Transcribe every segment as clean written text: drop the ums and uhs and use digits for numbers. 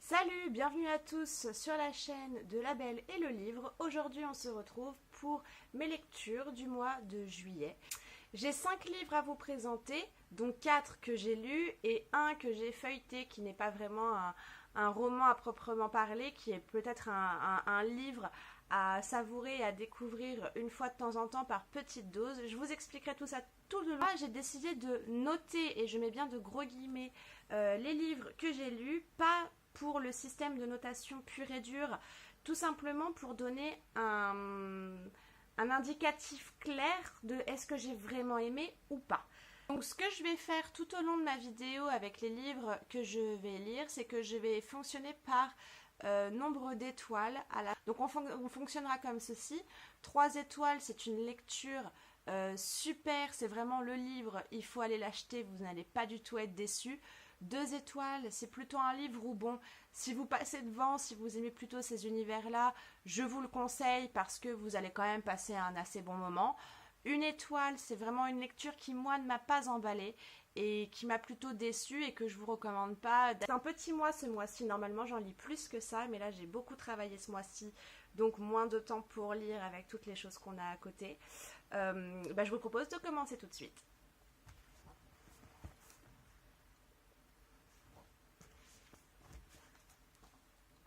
Salut, bienvenue à tous sur la chaîne de La Belle et le Livre. Aujourd'hui, on se retrouve pour mes lectures du mois de juillet. J'ai 5 livres à vous présenter, dont 4 que j'ai lus et un que j'ai feuilleté qui n'est pas vraiment un roman à proprement parler, qui est peut-être un livre à savourer et à découvrir une fois de temps en temps par petites doses. Je vous expliquerai tout ça tout de long. J'ai décidé de noter, et je mets bien de gros guillemets, les livres que j'ai lus, pas pour le système de notation pur et dur, tout simplement pour donner un indicatif clair de est-ce que j'ai vraiment aimé ou pas. Donc ce que je vais faire tout au long de ma vidéo avec les livres que je vais lire, c'est que je vais fonctionner par nombre d'étoiles. Donc on fonctionnera comme ceci. 3 étoiles, c'est une lecture super, c'est vraiment le livre, il faut aller l'acheter, vous n'allez pas du tout être déçus. 2 étoiles, c'est plutôt un livre où, bon, si vous passez devant, si vous aimez plutôt ces univers-là, je vous le conseille parce que vous allez quand même passer un assez bon moment. 1 étoile, c'est vraiment une lecture qui, moi, ne m'a pas emballée et qui m'a plutôt déçue et que je vous recommande pas. C'est un petit mois ce mois-ci, normalement j'en lis plus que ça, mais là j'ai beaucoup travaillé ce mois-ci, donc moins de temps pour lire avec toutes les choses qu'on a à côté. Je vous propose de commencer tout de suite.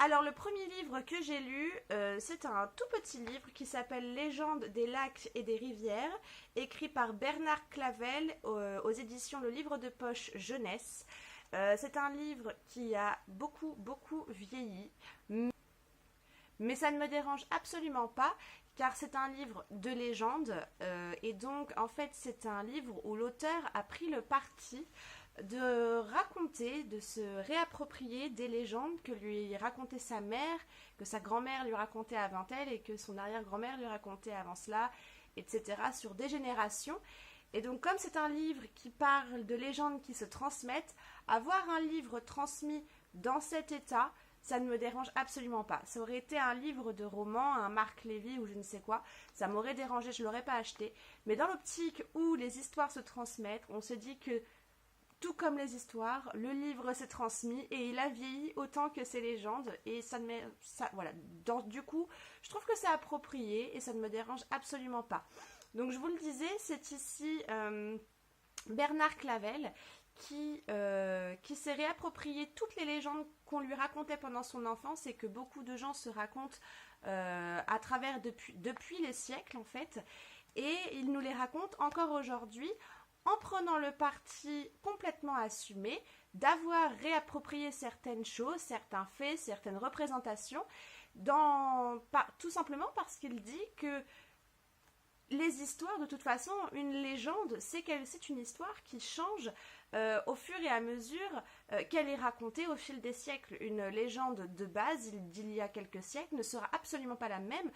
Alors le premier livre que j'ai lu, c'est un tout petit livre qui s'appelle Légende des lacs et des rivières, écrit par Bernard Clavel aux éditions Le Livre de Poche Jeunesse. C'est un livre qui a beaucoup vieilli, mais ça ne me dérange absolument pas car c'est un livre de légende et donc en fait c'est un livre où l'auteur a pris le parti de raconter, de se réapproprier des légendes que lui racontait sa mère, que sa grand-mère lui racontait avant elle et que son arrière-grand-mère lui racontait avant cela, etc. sur des générations. Et donc comme c'est un livre qui parle de légendes qui se transmettent, avoir un livre transmis dans cet état, ça ne me dérange absolument pas. Ça aurait été un livre de roman, un Marc Lévy ou je ne sais quoi, ça m'aurait dérangé, je ne l'aurais pas acheté. Mais dans l'optique où les histoires se transmettent, on se dit que tout comme les histoires, le livre s'est transmis et il a vieilli autant que ses légendes. Et voilà. Du coup, je trouve que c'est approprié et ça ne me dérange absolument pas. Donc je vous le disais, c'est ici Bernard Clavel qui s'est réapproprié toutes les légendes qu'on lui racontait pendant son enfance et que beaucoup de gens se racontent à travers depuis les siècles en fait. Et il nous les raconte encore aujourd'hui en prenant le parti complètement assumé d'avoir réapproprié certaines choses, certains faits, certaines représentations, tout simplement parce qu'il dit que les histoires, de toute façon, une légende, c'est une histoire qui change au fur et à mesure qu'elle est racontée au fil des siècles. Une légende de base d'il y a quelques siècles ne sera absolument pas la même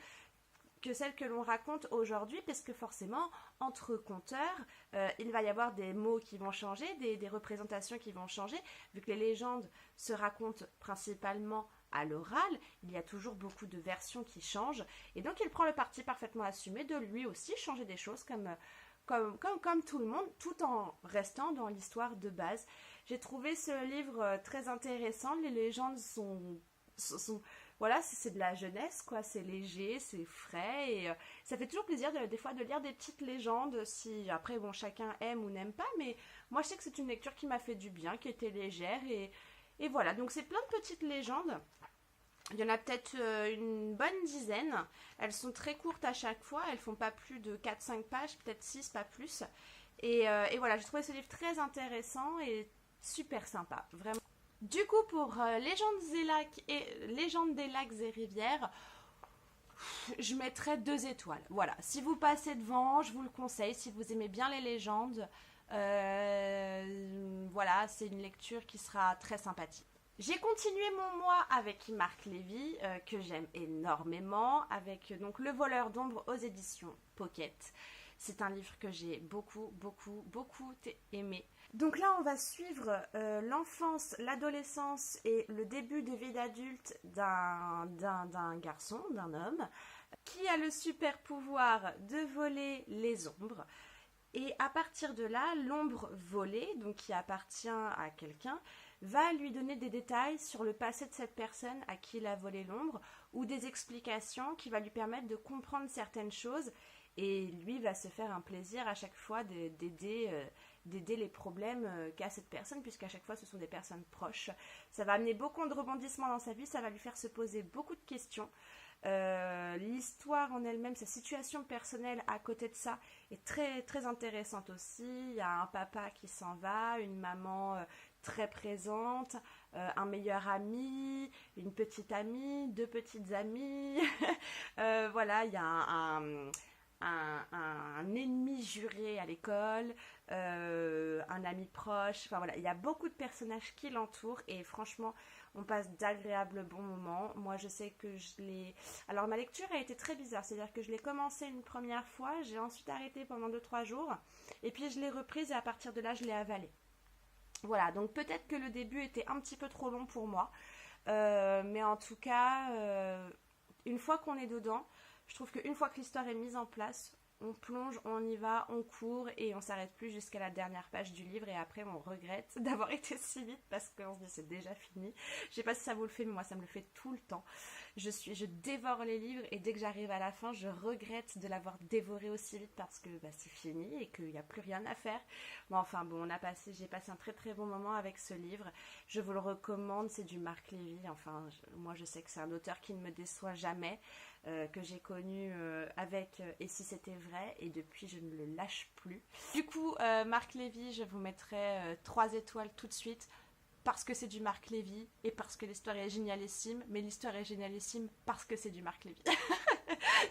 que celle que l'on raconte aujourd'hui, parce que forcément, entre conteurs, il va y avoir des mots qui vont changer, des représentations qui vont changer, vu que les légendes se racontent principalement à l'oral, il y a toujours beaucoup de versions qui changent, et donc il prend le parti parfaitement assumé de lui aussi changer des choses comme tout le monde, tout en restant dans l'histoire de base. J'ai trouvé ce livre très intéressant, les légendes sont voilà, c'est de la jeunesse, quoi, c'est léger, c'est frais, et ça fait toujours plaisir des fois de lire des petites légendes, si après, bon, chacun aime ou n'aime pas, mais moi je sais que c'est une lecture qui m'a fait du bien, qui était légère, et voilà, donc c'est plein de petites légendes. Il y en a peut-être une bonne dizaine, elles sont très courtes à chaque fois, elles font pas plus de 4-5 pages, peut-être 6, pas plus, et voilà, j'ai trouvé ce livre très intéressant et super sympa, vraiment. Du coup, pour Légendes des lacs et rivières, je mettrais 2 étoiles. Voilà, si vous passez devant, je vous le conseille. Si vous aimez bien les légendes, voilà, c'est une lecture qui sera très sympathique. J'ai continué mon mois avec Marc Lévy, que j'aime énormément, avec donc Le voleur d'ombre aux éditions Pocket. C'est un livre que j'ai beaucoup aimé. Donc là, on va suivre l'enfance, l'adolescence et le début de vie d'adulte d'un garçon, d'un homme, qui a le super pouvoir de voler les ombres. Et à partir de là, l'ombre volée, donc qui appartient à quelqu'un, va lui donner des détails sur le passé de cette personne à qui il a volé l'ombre, ou des explications qui va lui permettre de comprendre certaines choses, et lui va se faire un plaisir à chaque fois d'aider les problèmes qu'a cette personne, puisqu'à chaque fois ce sont des personnes proches. Ça va amener beaucoup de rebondissements dans sa vie, ça va lui faire se poser beaucoup de questions. L'histoire en elle-même, sa situation personnelle à côté de ça est très très intéressante aussi. Il y a un papa qui s'en va, une maman très présente, un meilleur ami, une petite amie, deux petites amies. Voilà, il y a un ennemi juré à l'école, un ami proche. Enfin voilà, il y a beaucoup de personnages qui l'entourent et franchement, on passe d'agréables bons moments. Moi, je sais que je l'ai... Alors, ma lecture a été très bizarre. C'est-à-dire que je l'ai commencé une première fois, j'ai ensuite arrêté pendant 2-3 jours, et puis je l'ai reprise et à partir de là, je l'ai avalée. Voilà, donc peut-être que le début était un petit peu trop long pour moi. Mais en tout cas, une fois qu'on est dedans, je trouve qu'une fois que l'histoire est mise en place, on plonge, on y va, on court et on s'arrête plus jusqu'à la dernière page du livre et après on regrette d'avoir été si vite parce qu'on se dit c'est déjà fini. Je sais pas si ça vous le fait mais moi ça me le fait tout le temps. Je dévore les livres et dès que j'arrive à la fin je regrette de l'avoir dévoré aussi vite parce que c'est fini et qu'il n'y a plus rien à faire. Bon enfin bon j'ai passé un très très bon moment avec ce livre. Je vous le recommande, c'est du Marc Lévy. Enfin moi je sais que c'est un auteur qui ne me déçoit jamais. Que j'ai connu avec Et si c'était vrai, et depuis je ne le lâche plus. Du coup, Marc Lévy, je vous mettrai 3 étoiles tout de suite parce que c'est du Marc Lévy et parce que l'histoire est génialissime, mais l'histoire est génialissime parce que c'est du Marc Lévy.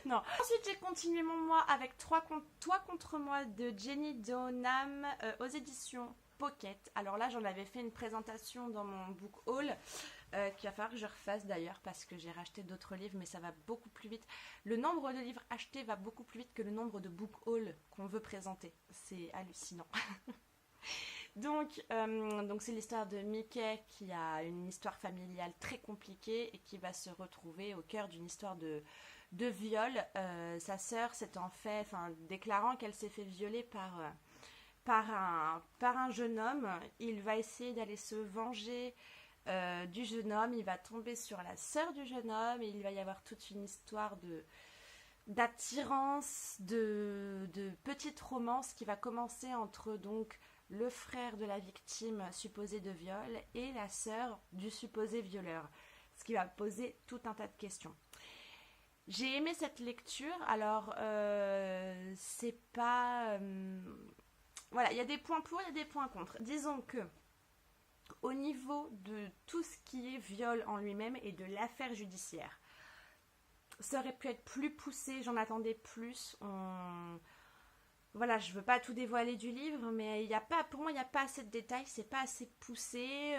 Non. Ensuite, j'ai continué mon mois avec Toi contre moi de Jenny Donham aux éditions Pocket. Alors là, j'en avais fait une présentation dans mon book haul. Qu'il va falloir que je refasse d'ailleurs parce que j'ai racheté d'autres livres mais ça va beaucoup plus vite. Le nombre de livres achetés va beaucoup plus vite que le nombre de book haul qu'on veut présenter. C'est hallucinant. Donc c'est l'histoire de Mickey qui a une histoire familiale très compliquée et qui va se retrouver au cœur d'une histoire de viol. Sa sœur déclarant qu'elle s'est fait violer par un jeune homme. Il va essayer d'aller se venger du jeune homme, il va tomber sur la sœur du jeune homme et il va y avoir toute une histoire d'attirance, de petite romance qui va commencer entre donc le frère de la victime supposée de viol et la sœur du supposé violeur, ce qui va poser tout un tas de questions. J'ai aimé cette lecture, alors c'est pas... voilà, il y a des points pour, il y a des points contre. Disons que au niveau de tout ce qui est viol en lui-même et de l'affaire judiciaire, ça aurait pu être plus poussé, j'en attendais plus. Voilà, je veux pas tout dévoiler du livre, mais pour moi, il n'y a pas assez de détails, c'est pas assez poussé.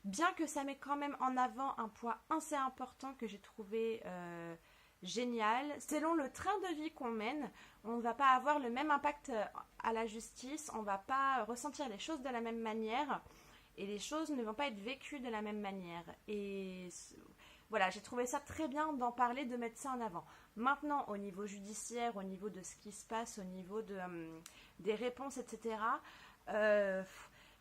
Bien que ça met quand même en avant un point assez important que j'ai trouvé génial. Selon le train de vie qu'on mène, on ne va pas avoir le même impact à la justice, on ne va pas ressentir les choses de la même manière. Et les choses ne vont pas être vécues de la même manière. Et voilà, j'ai trouvé ça très bien d'en parler, de mettre ça en avant. Maintenant, au niveau judiciaire, au niveau de ce qui se passe, au niveau des réponses, etc.,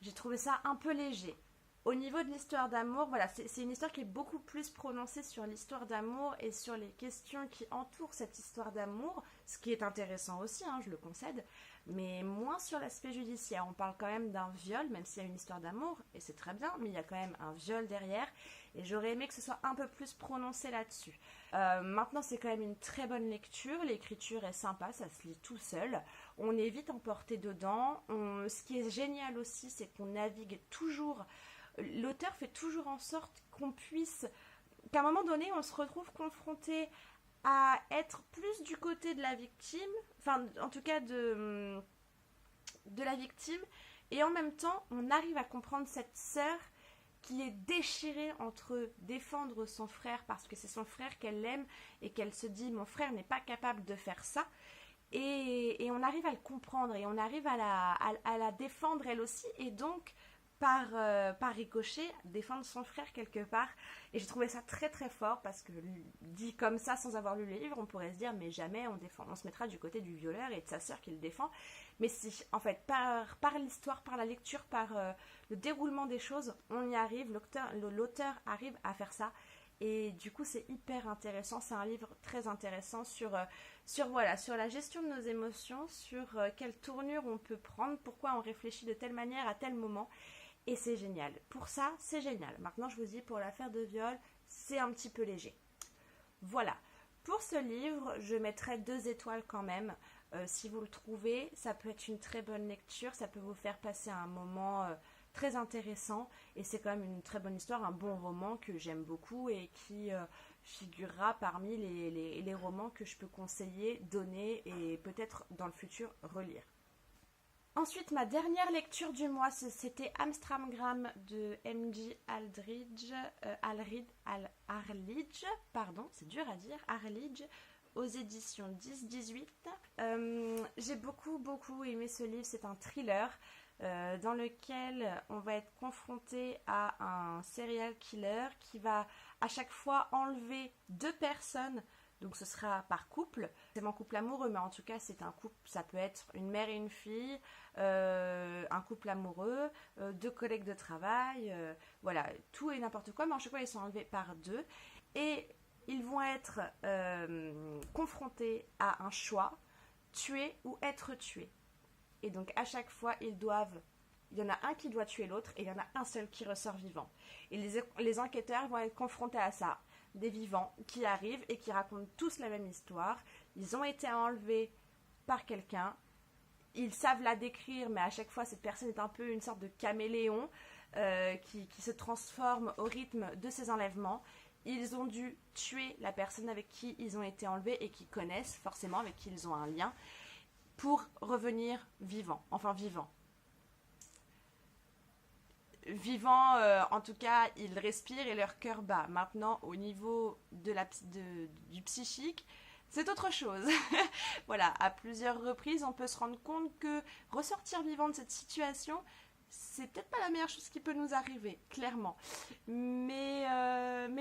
j'ai trouvé ça un peu léger. Au niveau de l'histoire d'amour, voilà, c'est une histoire qui est beaucoup plus prononcée sur l'histoire d'amour et sur les questions qui entourent cette histoire d'amour, ce qui est intéressant aussi, je le concède, mais moins sur l'aspect judiciaire. On parle quand même d'un viol, même s'il y a une histoire d'amour, et c'est très bien, mais il y a quand même un viol derrière, et j'aurais aimé que ce soit un peu plus prononcé là-dessus. Maintenant, c'est quand même une très bonne lecture, l'écriture est sympa, ça se lit tout seul, on est vite emporté dedans. Ce qui est génial aussi, c'est qu'on navigue toujours... L'auteur fait toujours en sorte qu'à un moment donné, on se retrouve confronté à être plus du côté de la victime, enfin, en tout cas de la victime, et en même temps, on arrive à comprendre cette sœur qui est déchirée entre défendre son frère parce que c'est son frère qu'elle aime et qu'elle se dit « mon frère n'est pas capable de faire ça », et on arrive à le comprendre et on arrive à la défendre elle aussi, et donc par ricochet, défendre son frère quelque part. Et j'ai trouvé ça très très fort parce que dit comme ça sans avoir lu le livre, on pourrait se dire mais jamais on se mettra du côté du violeur et de sa sœur qui le défend. Mais si, en fait, par l'histoire, par la lecture, par le déroulement des choses, on y arrive, l'auteur arrive à faire ça. Et du coup, c'est hyper intéressant. C'est un livre très intéressant sur la gestion de nos émotions, sur quelle tournure on peut prendre, pourquoi on réfléchit de telle manière à tel moment. Et c'est génial. Pour ça, c'est génial. Maintenant, je vous dis, pour l'affaire de viol, c'est un petit peu léger. Voilà. Pour ce livre, je mettrai 2 étoiles quand même. Si vous le trouvez, ça peut être une très bonne lecture. Ça peut vous faire passer un moment très intéressant. Et c'est quand même une très bonne histoire, un bon roman que j'aime beaucoup et qui figurera parmi les romans que je peux conseiller, donner et peut-être dans le futur relire. Ensuite, ma dernière lecture du mois, c'était Amstramgram de M.J. Arledge, pardon, c'est dur à dire, Arledge, aux éditions 10-18. J'ai beaucoup aimé ce livre, c'est un thriller dans lequel on va être confronté à un serial killer qui va à chaque fois enlever 2 personnes. Donc ce sera par couple, c'est mon couple amoureux, mais en tout cas c'est un couple, ça peut être une mère et une fille, un couple amoureux, 2 collègues de travail, voilà, tout et n'importe quoi, mais à chaque fois ils sont enlevés par 2 et ils vont être confrontés à un choix, tuer ou être tué. Et donc à chaque fois il y en a un qui doit tuer l'autre et il y en a un seul qui ressort vivant. Et les enquêteurs vont être confrontés à ça. Des vivants qui arrivent et qui racontent tous la même histoire. Ils ont été enlevés par quelqu'un. Ils savent la décrire, mais à chaque fois, cette personne est un peu une sorte de caméléon qui se transforme au rythme de ces enlèvements. Ils ont dû tuer la personne avec qui ils ont été enlevés et qui connaissent forcément, avec qui ils ont un lien, pour revenir vivants. Enfin, vivants. Vivants, en tout cas, ils respirent et leur cœur bat. Maintenant, au niveau du psychique, c'est autre chose. Voilà, à plusieurs reprises, on peut se rendre compte que ressortir vivant de cette situation, c'est peut-être pas la meilleure chose qui peut nous arriver, clairement. Mais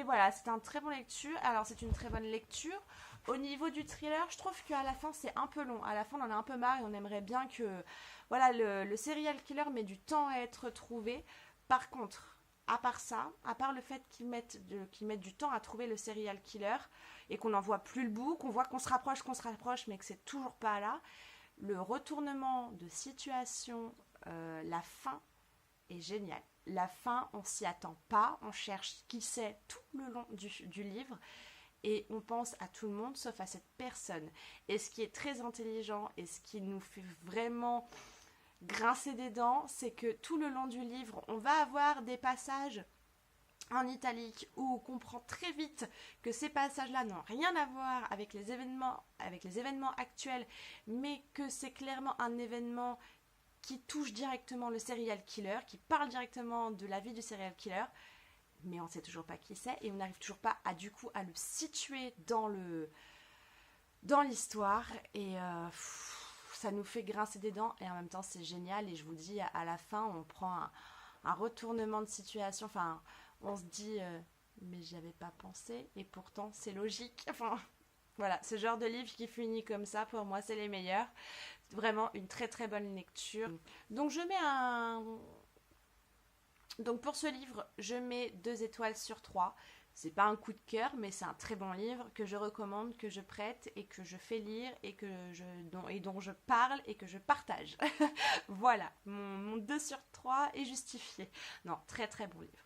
voilà, c'est une très bonne lecture. Alors, c'est une très bonne lecture. Au niveau du thriller, je trouve qu'à la fin, c'est un peu long. À la fin, on en a un peu marre et on aimerait bien que voilà, le serial killer met du temps à être trouvé. Par contre, à part ça, à part le fait qu'ils mettent du temps à trouver le serial killer et qu'on n'en voit plus le bout, qu'on voit qu'on se rapproche, mais que c'est toujours pas là, le retournement de situation, la fin est géniale. La fin, on s'y attend pas, on cherche qui c'est tout le long du livre et on pense à tout le monde sauf à cette personne. Et ce qui est très intelligent et ce qui nous fait vraiment grincer des dents, c'est que tout le long du livre, on va avoir des passages en italique où on comprend très vite que ces passages-là n'ont rien à voir avec les événements actuels, mais que c'est clairement un événement qui touche directement le serial killer, qui parle directement de la vie du serial killer, mais on ne sait toujours pas qui c'est et on n'arrive toujours pas à le situer dans l'histoire et ça nous fait grincer des dents et en même temps c'est génial et je vous dis à la fin on prend un retournement de situation, enfin on se dit mais j'y avais pas pensé et pourtant c'est logique, enfin voilà, ce genre de livre qui finit comme ça pour moi c'est les meilleurs, vraiment une très très bonne lecture. Donc pour ce livre je mets 2 étoiles sur 3. C'est pas un coup de cœur, mais c'est un très bon livre que je recommande, que je prête et que je fais lire et dont je parle et que je partage. Voilà, mon 2 sur 3 est justifié. Non, très très bon livre.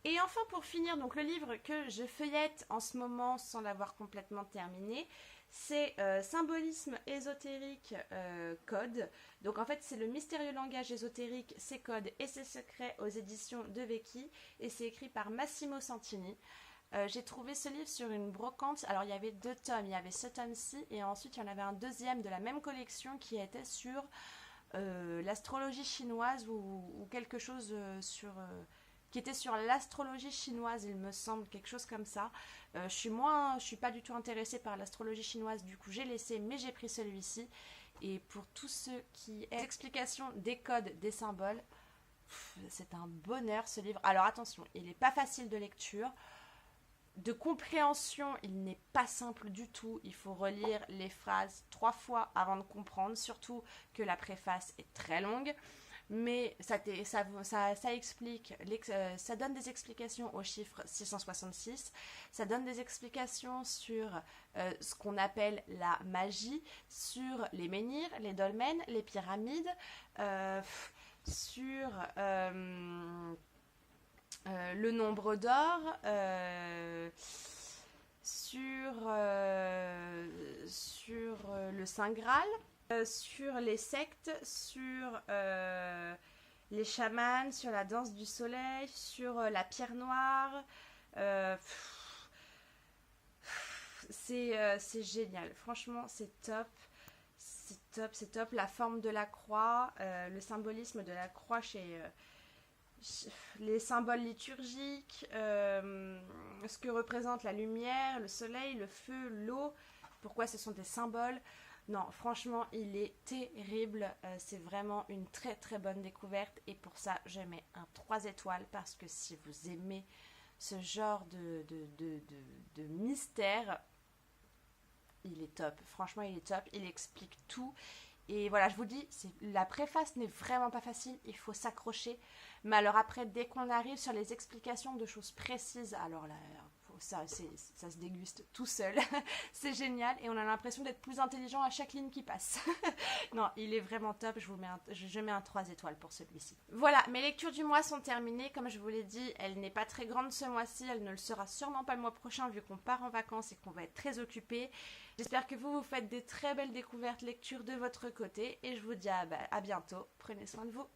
Et enfin pour finir, donc le livre que je feuillette en ce moment sans l'avoir complètement terminé, c'est Symbolisme ésotérique Code. Donc en fait c'est le mystérieux langage ésotérique, ses codes et ses secrets aux éditions de Vecchi et c'est écrit par Massimo Santini. J'ai trouvé ce livre sur une brocante. Alors il y avait 2 tomes, il y avait ce tome-ci et ensuite il y en avait un deuxième de la même collection qui était sur l'astrologie chinoise ou quelque chose qui était sur l'astrologie chinoise, il me semble, quelque chose comme ça. Je suis pas du tout intéressée par l'astrologie chinoise, du coup j'ai laissé, mais j'ai pris celui-ci. Et pour tous ceux qui aiment l'explication des codes, des symboles, C'est un bonheur ce livre. Alors attention, il n'est pas facile de lecture. De compréhension, il n'est pas simple du tout. Il faut relire les phrases 3 fois avant de comprendre, surtout que la préface est très longue. Mais ça explique, ça donne des explications au chiffre 666, ça donne des explications sur ce qu'on appelle la magie, sur les menhirs, les dolmens, les pyramides, sur le nombre d'or, sur le Saint Graal, sur les sectes, sur les chamans, sur la danse du soleil, sur la pierre noire. C'est génial, franchement c'est top. C'est top, c'est top. La forme de la croix, le symbolisme de la croix chez les symboles liturgiques, ce que représente la lumière, le soleil, le feu, l'eau, pourquoi ce sont des symboles. Non, franchement, il est terrible. C'est vraiment une très très bonne découverte et pour ça, je mets un 3 étoiles parce que si vous aimez ce genre de mystère, il est top. Franchement, il est top. Il explique tout. Et voilà, je vous dis, la préface n'est vraiment pas facile, il faut s'accrocher. Mais alors après, dès qu'on arrive sur les explications de choses précises, alors là, ça se déguste tout seul. C'est génial et on a l'impression d'être plus intelligent à chaque ligne qui passe. Non, il est vraiment top, je mets un 3 étoiles pour celui-ci. Voilà, mes lectures du mois sont terminées. Comme je vous l'ai dit, elle n'est pas très grande ce mois-ci, elle ne le sera sûrement pas le mois prochain vu qu'on part en vacances et qu'on va être très occupés. J'espère que vous faites des très belles découvertes lectures de votre côté et je vous dis à bientôt. Prenez soin de vous.